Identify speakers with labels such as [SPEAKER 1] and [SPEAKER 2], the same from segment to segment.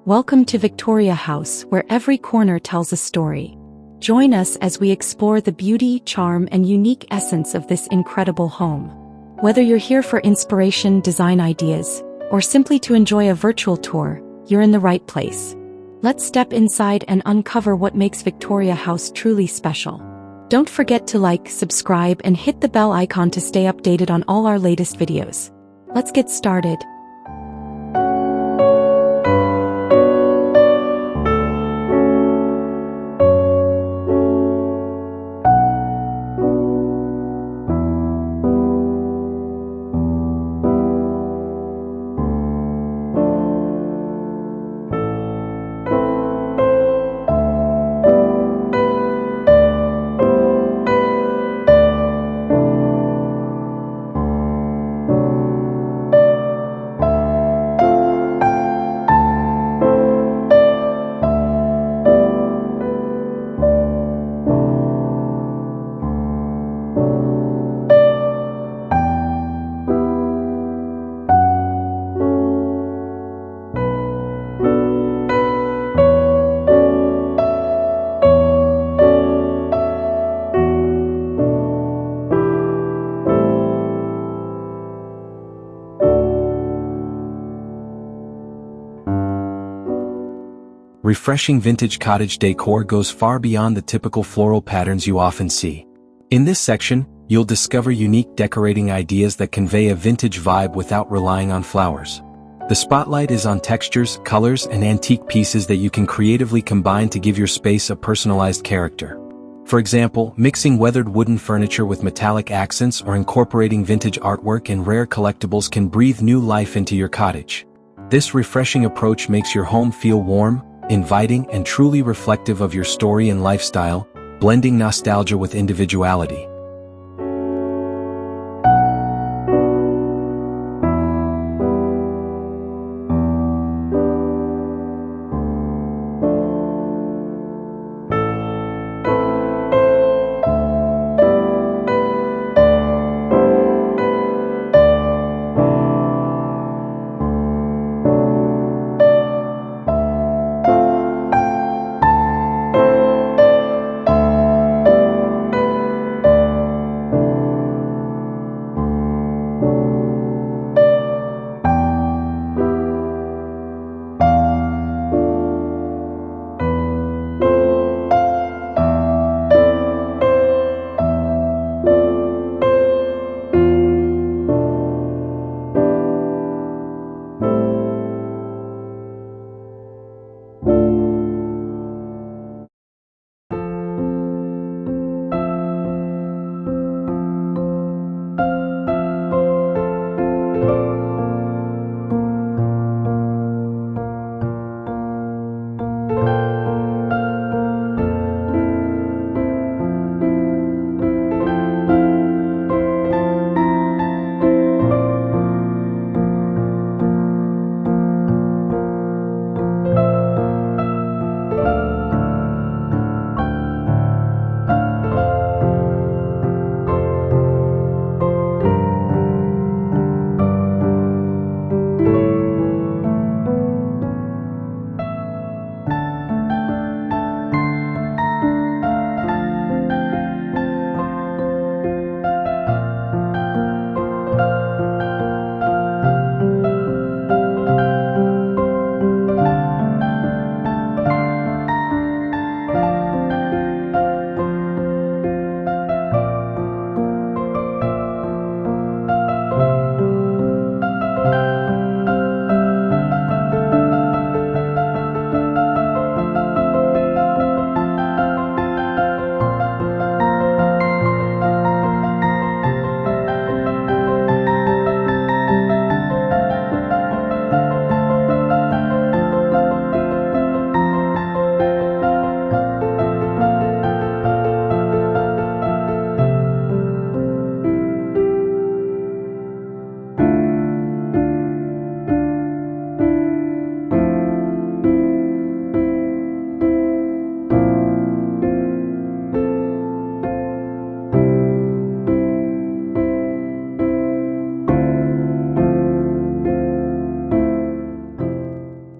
[SPEAKER 1] Welcome to Victoria House, where every corner tells a story. Join us as we explore the beauty, charm, and unique essence of this incredible home. Whether you're here for inspiration, design ideas, or simply to enjoy a virtual tour, you're in the right place. Let's step inside and uncover what makes Victoria House truly special. Don't forget to like, subscribe, and hit the bell icon to stay updated on all our latest videos. Let's get started.
[SPEAKER 2] Refreshing vintage cottage decor goes far beyond the typical floral patterns you often see. In this section, you'll discover unique decorating ideas that convey a vintage vibe without relying on flowers. The spotlight is on textures, colors, and antique pieces that you can creatively combine to give your space a personalized character. For example, mixing weathered wooden furniture with metallic accents or incorporating vintage artwork and rare collectibles can breathe new life into your cottage. This refreshing approach makes your home feel warm, inviting, and truly reflective of your story and lifestyle, blending nostalgia with individuality.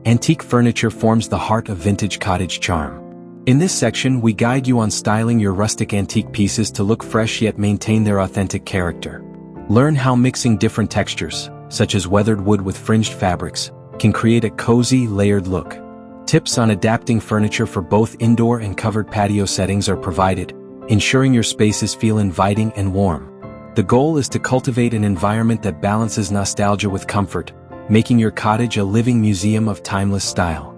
[SPEAKER 2] Antique furniture forms the heart of vintage cottage charm. In this section, we guide you on styling your rustic antique pieces to look fresh yet maintain their authentic character. Learn how mixing different textures, such as weathered wood with fringed fabrics, can create a cozy, layered look. Tips on adapting furniture for both indoor and covered patio settings are provided, ensuring your spaces feel inviting and warm. The goal is to cultivate an environment that balances nostalgia with comfort, making your cottage a living museum of timeless style.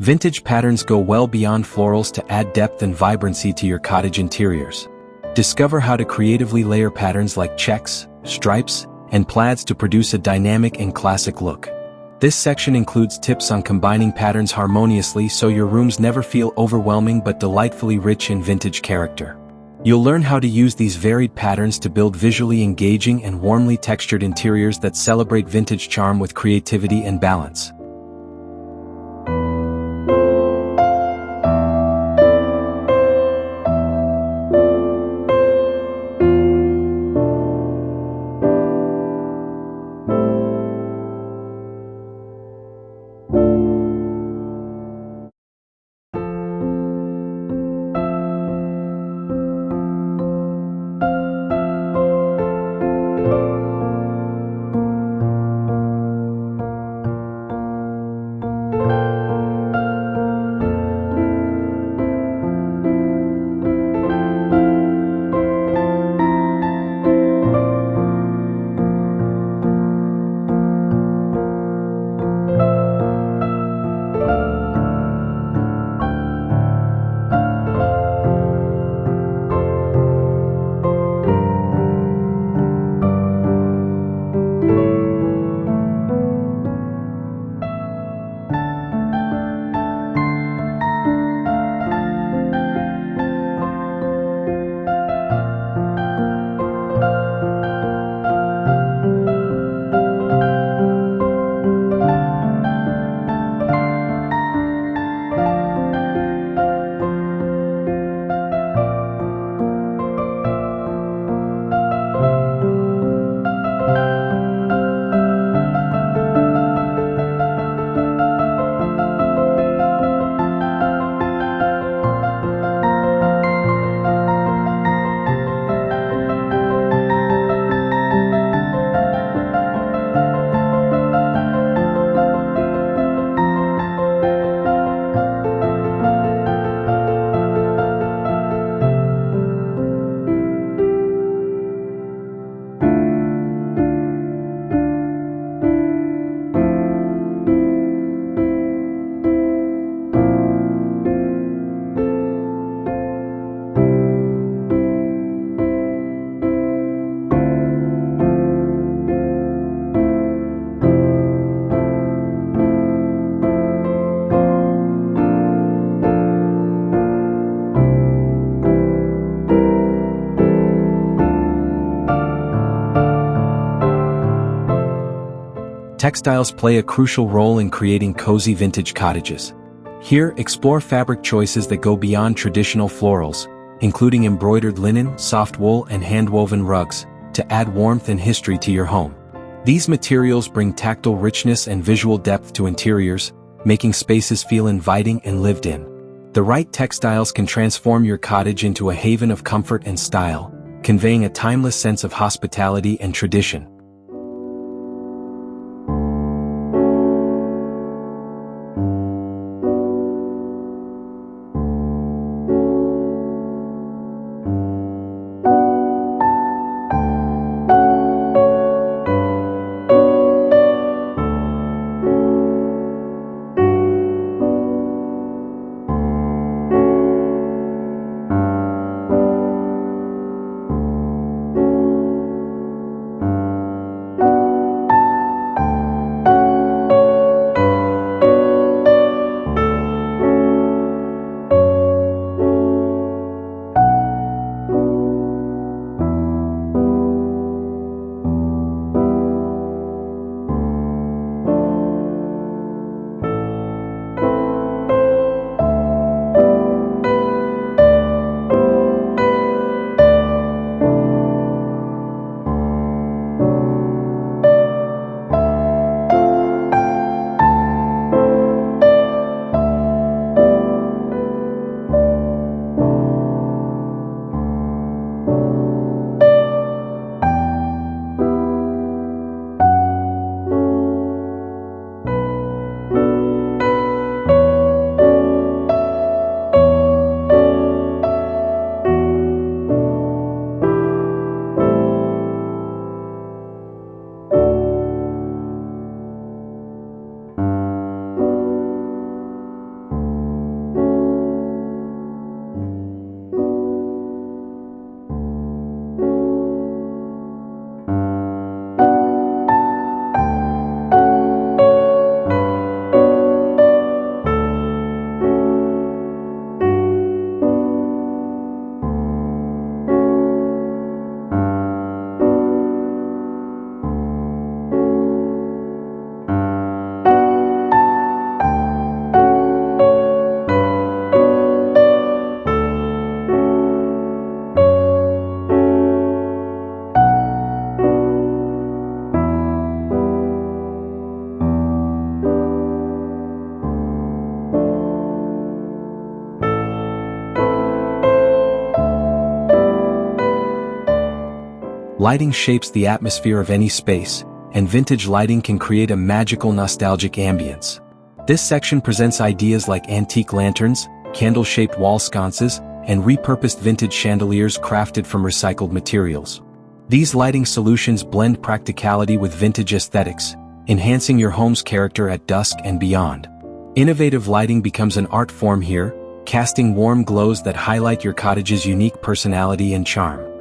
[SPEAKER 2] Vintage patterns go well beyond florals to add depth and vibrancy to your cottage interiors. Discover how to creatively layer patterns like checks, stripes, and plaids to produce a dynamic and classic look. This section includes tips on combining patterns harmoniously so your rooms never feel overwhelming but delightfully rich in vintage character. You'll learn how to use these varied patterns to build visually engaging and warmly textured interiors that celebrate vintage charm with creativity and balance. Textiles play a crucial role in creating cozy vintage cottages. Here, explore fabric choices that go beyond traditional florals, including embroidered linen, soft wool, and hand-woven rugs, to add warmth and history to your home. These materials bring tactile richness and visual depth to interiors, making spaces feel inviting and lived in. The right textiles can transform your cottage into a haven of comfort and style, conveying a timeless sense of hospitality and tradition. Lighting shapes the atmosphere of any space, and vintage lighting can create a magical nostalgic ambience. This section presents ideas like antique lanterns, candle-shaped wall sconces, and repurposed vintage chandeliers crafted from recycled materials. These lighting solutions blend practicality with vintage aesthetics, enhancing your home's character at dusk and beyond. Innovative lighting becomes an art form here, casting warm glows that highlight your cottage's unique personality and charm.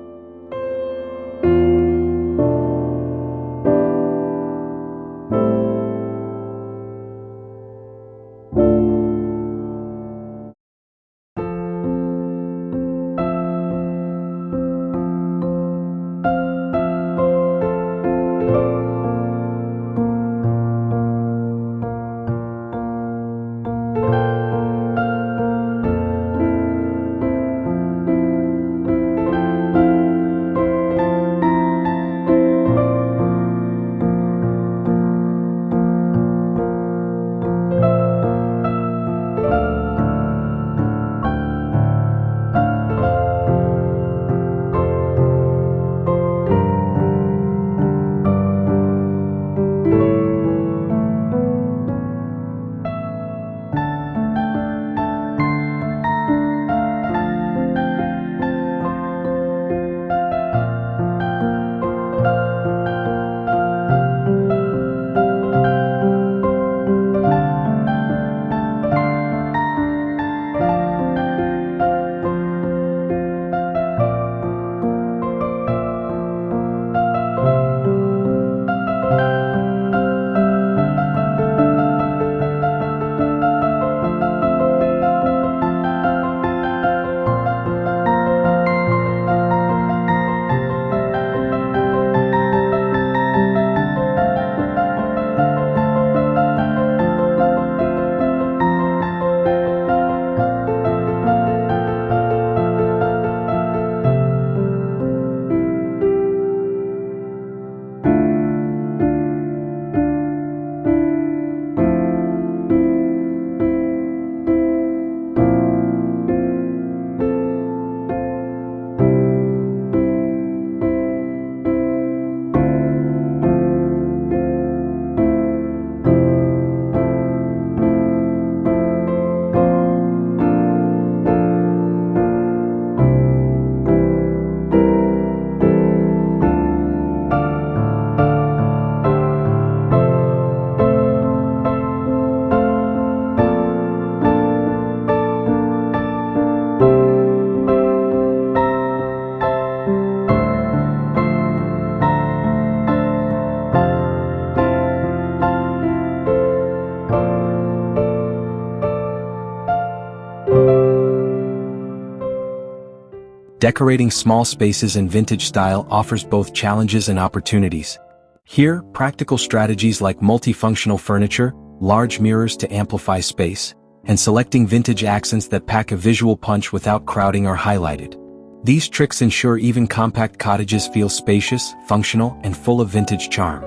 [SPEAKER 2] Decorating small spaces in vintage style offers both challenges and opportunities. Here, practical strategies like multifunctional furniture, large mirrors to amplify space, and selecting vintage accents that pack a visual punch without crowding are highlighted. These tricks ensure even compact cottages feel spacious, functional, and full of vintage charm.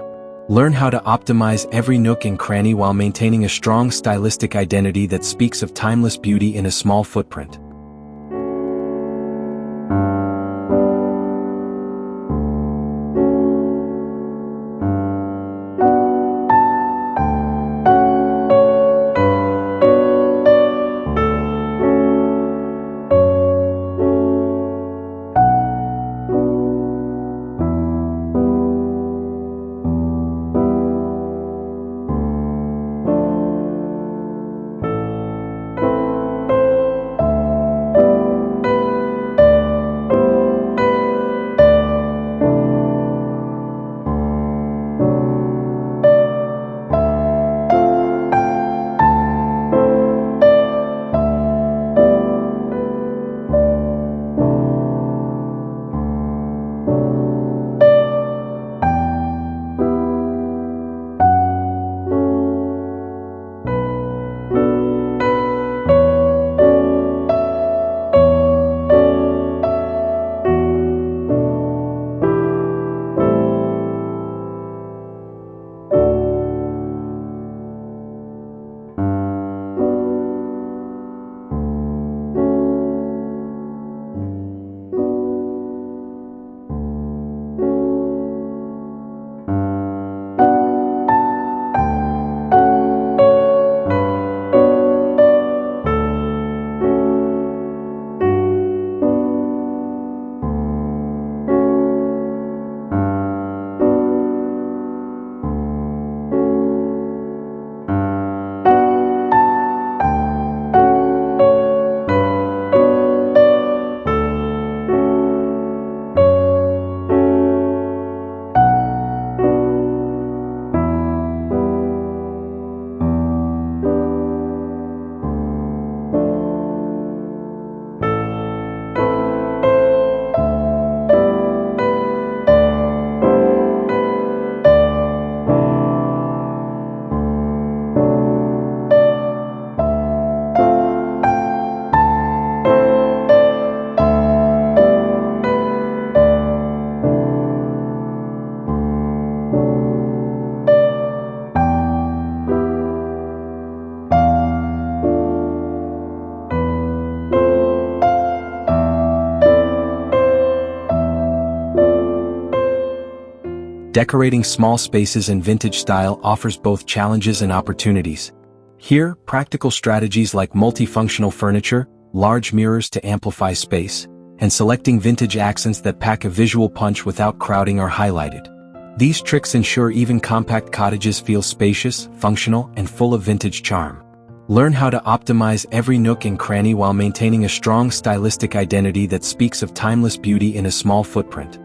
[SPEAKER 2] Learn how to optimize every nook and cranny while maintaining a strong stylistic identity that speaks of timeless beauty in a small footprint. Decorating small spaces in vintage style offers both challenges and opportunities. Here, practical strategies like multifunctional furniture, large mirrors to amplify space, and selecting vintage accents that pack a visual punch without crowding are highlighted. These tricks ensure even compact cottages feel spacious, functional, and full of vintage charm. Learn how to optimize every nook and cranny while maintaining a strong stylistic identity that speaks of timeless beauty in a small footprint.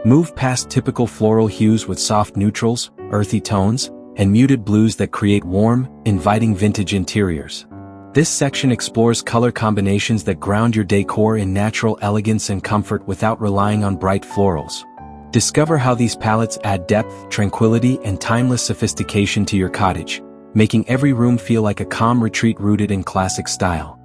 [SPEAKER 2] Move past typical floral hues with soft neutrals, earthy tones, and muted blues that create warm, inviting vintage interiors. This section explores color combinations that ground your decor in natural elegance and comfort without relying on bright florals. Discover how these palettes add depth, tranquility, and timeless sophistication to your cottage, making every room feel like a calm retreat rooted in classic style.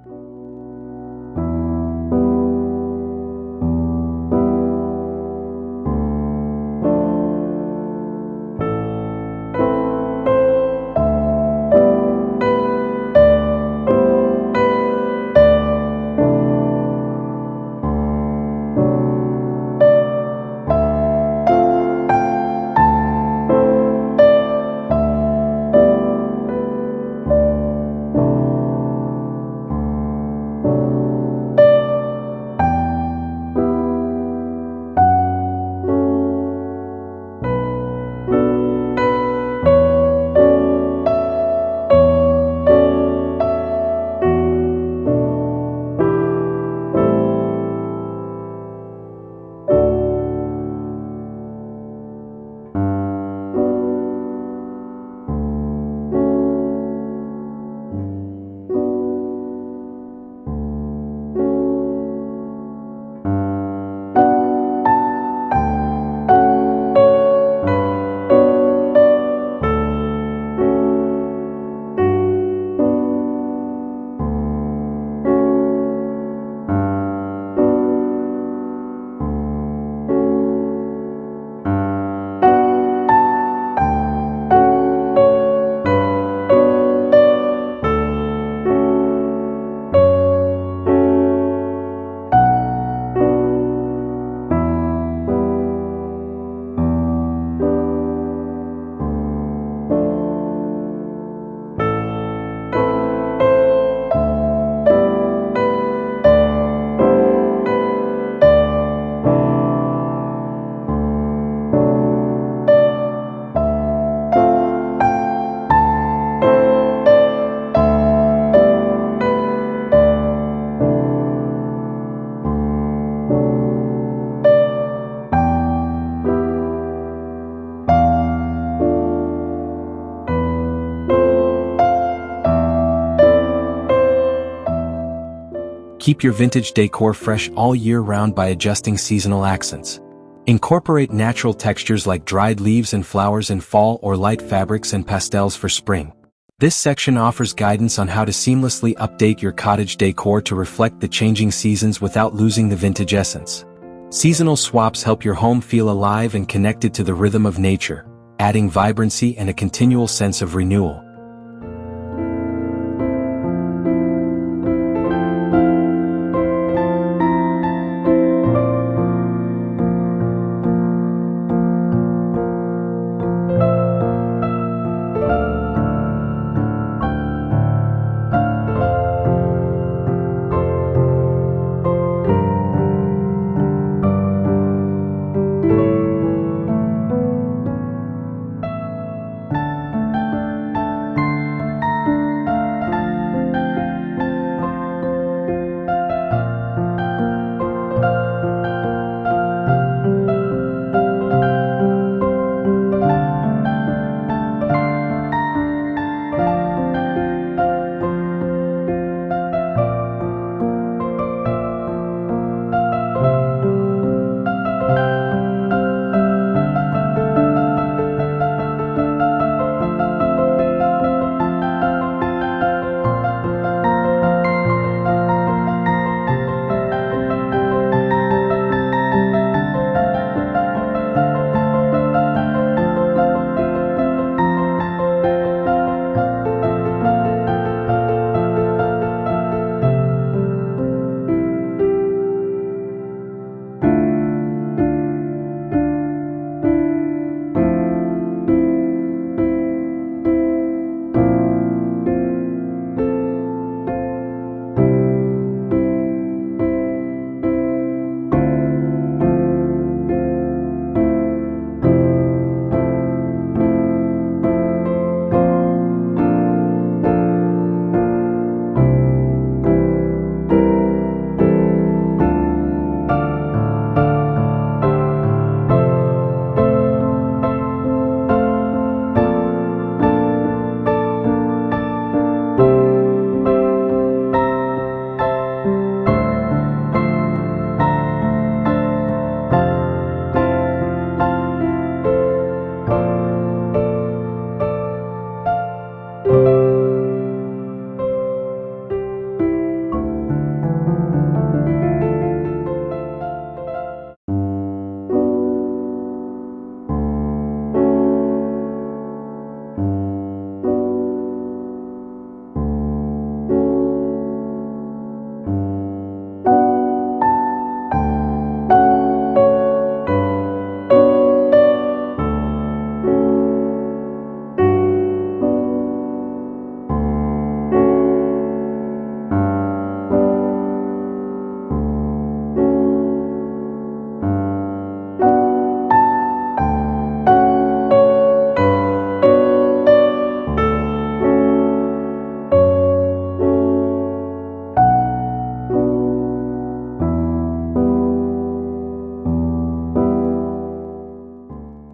[SPEAKER 2] Keep your vintage decor fresh all year round by adjusting seasonal accents. Incorporate natural textures like dried leaves and flowers in fall or light fabrics and pastels for spring. This section offers guidance on how to seamlessly update your cottage decor to reflect the changing seasons without losing the vintage essence. Seasonal swaps help your home feel alive and connected to the rhythm of nature, adding vibrancy and a continual sense of renewal.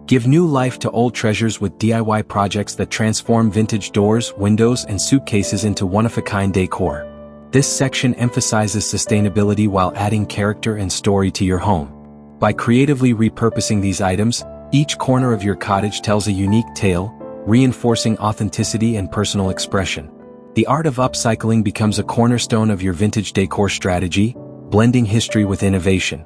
[SPEAKER 2] Give new life to old treasures with DIY projects that transform vintage doors, windows, and suitcases into one-of-a-kind decor. This section emphasizes sustainability while adding character and story to your home. By creatively repurposing these items, each corner of your cottage tells a unique tale, reinforcing authenticity and personal expression. The art of upcycling becomes a cornerstone of your vintage decor strategy, blending history with innovation.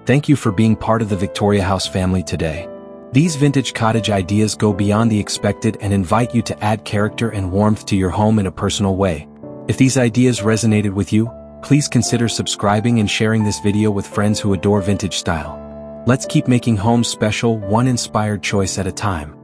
[SPEAKER 2] Thank you for being part of the Victoria House family today. These vintage cottage ideas go beyond the expected and invite you to add character and warmth to your home in a personal way. If these ideas resonated with you, please consider subscribing and sharing this video with friends who adore vintage style. Let's keep making homes special, one inspired choice at a time.